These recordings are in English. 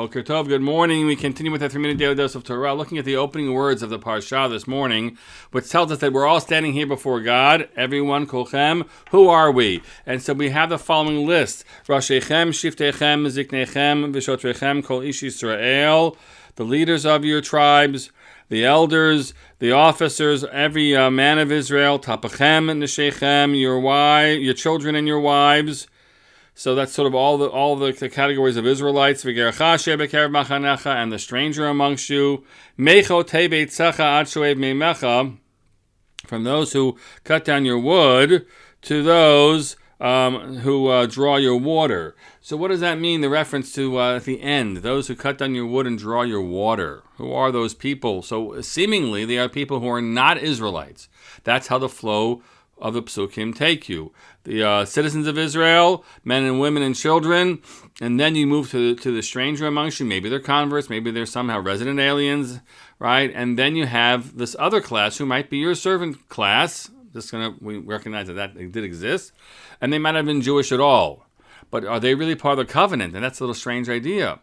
Boker Tov, good morning. We continue with our 3-minute daily dose of Torah, looking at the opening words of the Parsha this morning, which tells us that we're all standing here before God. Everyone, Kolchem, who are we? And so we have the following list: Rashechem, Shiftechem, Ziknechem, Vishotrechem, Kol Ish Yisrael, the leaders of your tribes, the elders, the officers, every man of Israel, Tapachem, Neshechem, your children and your wives. So that's sort of all the categories of Israelites. And the stranger amongst you. From those who cut down your wood to those who draw your water. So what does that mean, the reference to at the end? Those who cut down your wood and draw your water. Who are those people? So seemingly they are people who are not Israelites. That's how the flow of the psukim take you. The citizens of Israel, men and women and children, and then you move to the stranger amongst you. Maybe they're converts, maybe they're somehow resident aliens, right? And then you have this other class who might be your servant class. We recognize that did exist, and they might not have been Jewish at all. But are they really part of the covenant? And that's a little strange idea.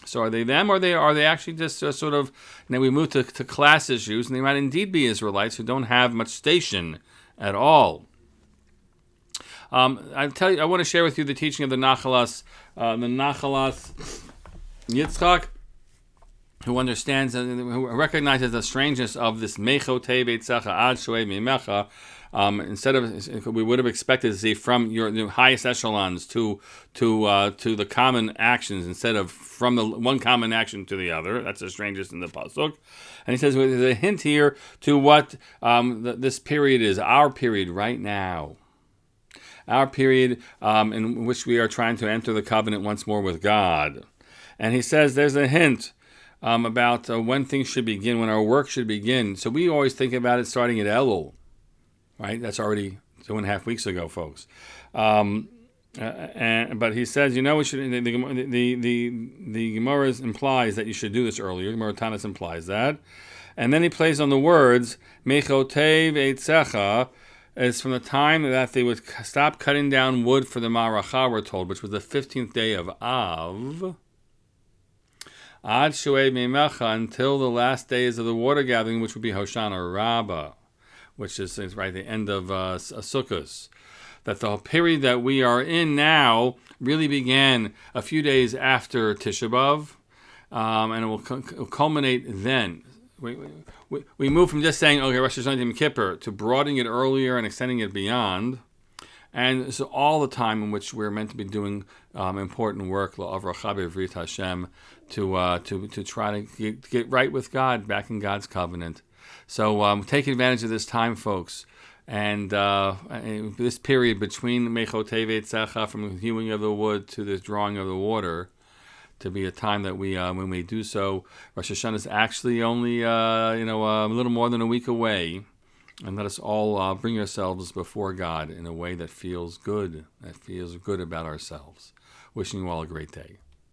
So are they them, or are they actually just sort of, we move to class issues, and they might indeed be Israelites who don't have much station at all. I want to share with you the teaching of the Nachalas Yitzchak, who understands, who recognizes the strangeness of this Mechote Beitzacha Ad Shoei Mimecha. Instead of, we would have expected to see from your highest echelons to the common actions, instead of from the one common action to the other. That's the strangest in the pasuk. And he says there's a hint here to what this period is, our period right now. Our period in which we are trying to enter the covenant once more with God. And he says there's a hint about when things should begin, when our work should begin. So we always think about it starting at Elul, right? That's already 2.5 weeks ago, folks. But he says, we should. The Gemara implies that you should do this earlier. Gemara Tanis implies that, and then he plays on the words Mechotev Eitzecha. It's from the time that they would stop cutting down wood for the Maracha, we're told, which was the 15th day of Av, Ad Shoei Meimecha, until the last days of the water gathering, which would be Hoshana Rabbah, which is right the end of Sukkos. That the period that we are in now really began a few days after Tisha B'Av, and it will culminate then. We move from just saying, okay, Rosh Hashanah Yom Kippur, to broadening it earlier and extending it beyond. And so all the time in which we're meant to be doing important work, La'avracha B'Vrit Hashem, to try to get right with God, back in God's covenant. So take advantage of this time, folks. And this period between Mechotev Eitzecha, from the hewing of the wood to the drawing of the water, to be a time that we, when we do so, Rosh Hashanah is actually only a little more than a week away, and let us all bring ourselves before God in a way that feels good about ourselves. Wishing you all a great day.